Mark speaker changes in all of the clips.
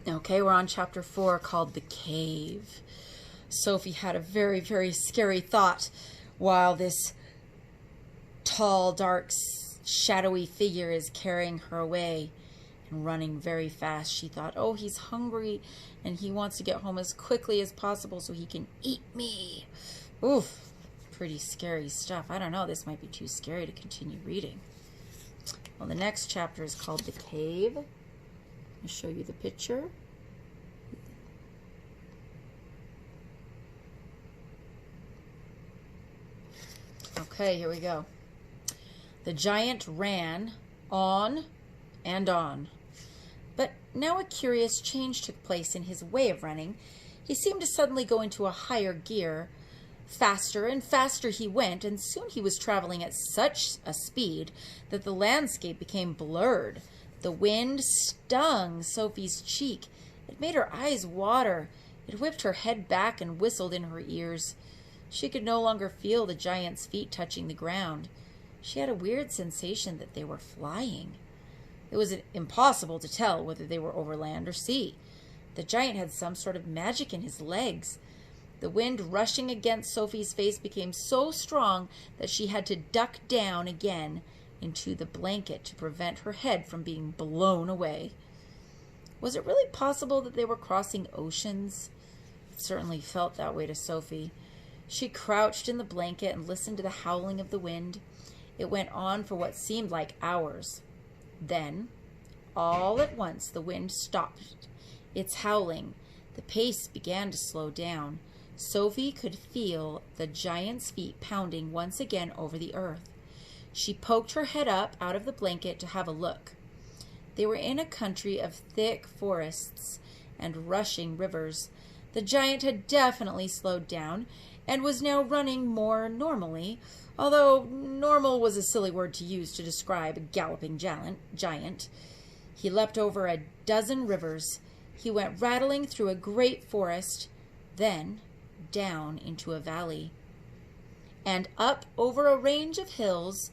Speaker 1: Okay, we're on chapter 4 called The Cave. Sophie had a very, very scary thought while this tall, dark, shadowy figure is carrying her away and running very fast. She thought, oh, he's hungry and he wants to get home as quickly as possible so he can eat me. Oof, pretty scary stuff. I don't know, this might be too scary to continue reading. Well, the next chapter is called The Cave. I'll show you the picture. Okay, here we go. The giant ran on and on. But now a curious change took place in his way of running. He seemed to suddenly go into a higher gear. Faster and faster he went, and soon he was traveling at such a speed that the landscape became blurred. The wind stung Sophie's cheek. It made her eyes water. It whipped her head back and whistled in her ears. She could no longer feel the giant's feet touching the ground. She had a weird sensation that they were flying. It was impossible to tell whether they were over land or sea. The giant had some sort of magic in his legs. The wind rushing against Sophie's face became so strong that she had to duck down again into the blanket to prevent her head from being blown away. Was it really possible that they were crossing oceans? It certainly felt that way to Sophie. She crouched in the blanket and listened to the howling of the wind. It went on for what seemed like hours. Then, all at once, the wind stopped its howling. The pace began to slow down. Sophie could feel the giant's feet pounding once again over the earth. She poked her head up out of the blanket to have a look. They were in a country of thick forests and rushing rivers. The giant had definitely slowed down and was now running more normally, although normal was a silly word to use to describe a galloping giant. He leapt over a dozen rivers. He went rattling through a great forest, then down into a valley, and up over a range of hills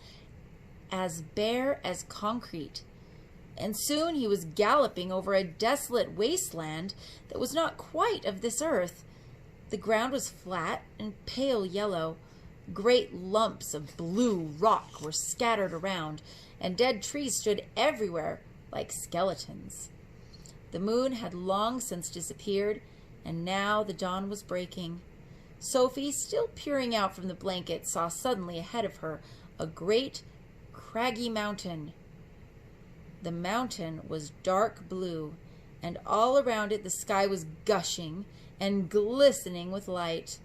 Speaker 1: as bare as concrete. And soon he was galloping over a desolate wasteland that was not quite of this earth. The ground was flat and pale yellow. Great lumps of blue rock were scattered around, and dead trees stood everywhere like skeletons. The moon had long since disappeared, and now the dawn was breaking. Sophie, still peering out from the blanket, saw suddenly ahead of her a great, craggy mountain. The mountain was dark blue, and all around it the sky was gushing and glistening with light.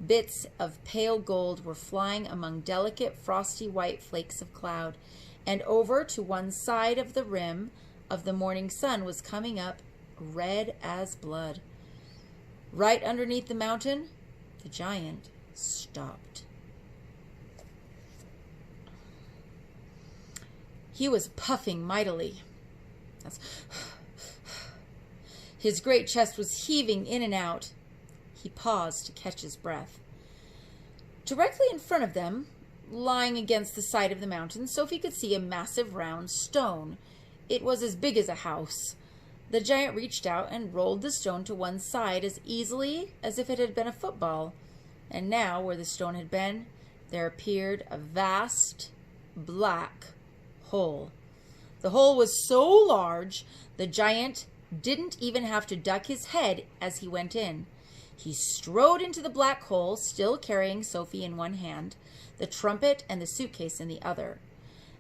Speaker 1: Bits of pale gold were flying among delicate, frosty white flakes of cloud, and over to one side of the rim of the morning sun was coming up, red as blood. Right underneath the mountain, the giant stopped. He was puffing mightily. His great chest was heaving in and out. He paused to catch his breath. Directly in front of them, lying against the side of the mountain, Sophie could see a massive round stone. It was as big as a house. The giant reached out and rolled the stone to one side as easily as if it had been a football. And now, where the stone had been, there appeared a vast black hole. The hole was so large, the giant didn't even have to duck his head as he went in. He strode into the black hole, still carrying Sophie in one hand, the trumpet and the suitcase in the other.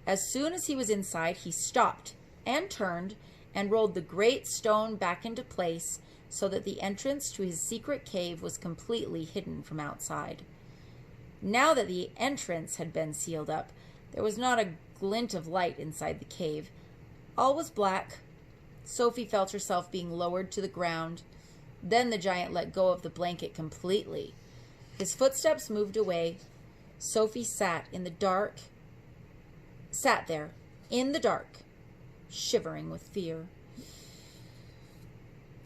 Speaker 1: As soon as he was inside, he stopped and turned and rolled the great stone back into place so that the entrance to his secret cave was completely hidden from outside. Now that the entrance had been sealed up, there was not a glint of light inside the cave. All was black. Sophie felt herself being lowered to the ground. Then the giant let go of the blanket completely. His footsteps moved away. Sophie sat there in the dark, shivering with fear.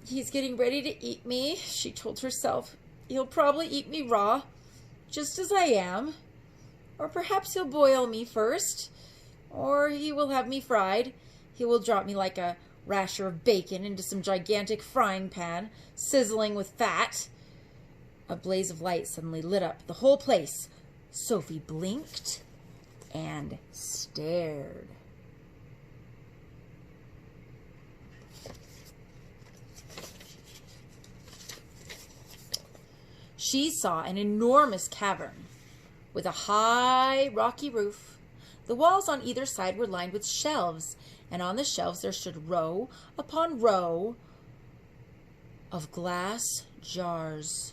Speaker 1: He's getting ready to eat me, she told herself. He'll probably eat me raw, just as I am. Or perhaps he'll boil me first. Or he will have me fried. He will drop me like a rasher of bacon into some gigantic frying pan, sizzling with fat. A blaze of light suddenly lit up the whole place. Sophie blinked and stared. She saw an enormous cavern with a high, rocky roof. The walls on either side were lined with shelves, and on the shelves there stood row upon row of glass jars.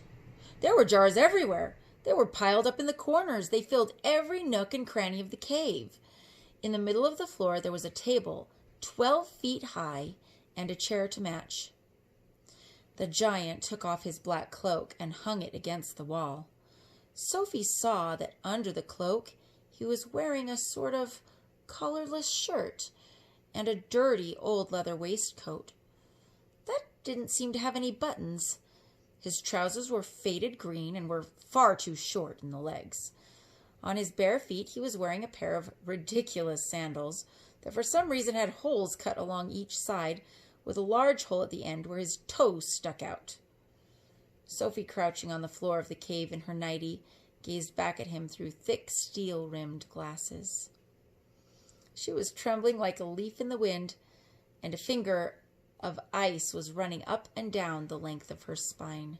Speaker 1: There were jars everywhere. They were piled up in the corners. They filled every nook and cranny of the cave. In the middle of the floor there was a table 12 feet high and a chair to match. The giant took off his black cloak and hung it against the wall. Sophie saw that under the cloak he was wearing a sort of collarless shirt and a dirty old leather waistcoat. That didn't seem to have any buttons. His trousers were faded green and were far too short in the legs. On his bare feet he was wearing a pair of ridiculous sandals that for some reason had holes cut along each side, with a large hole at the end where his toes stuck out. Sophie, crouching on the floor of the cave in her nightie, gazed back at him through thick steel-rimmed glasses. She was trembling like a leaf in the wind, and a finger of ice was running up and down the length of her spine.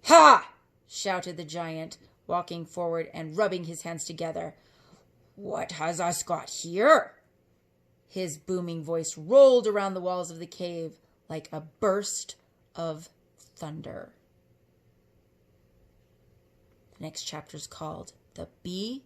Speaker 1: "Ha!" shouted the giant, walking forward and rubbing his hands together. "What has us got here?" His booming voice rolled around the walls of the cave like a burst of thunder. The next chapter is called The BFG.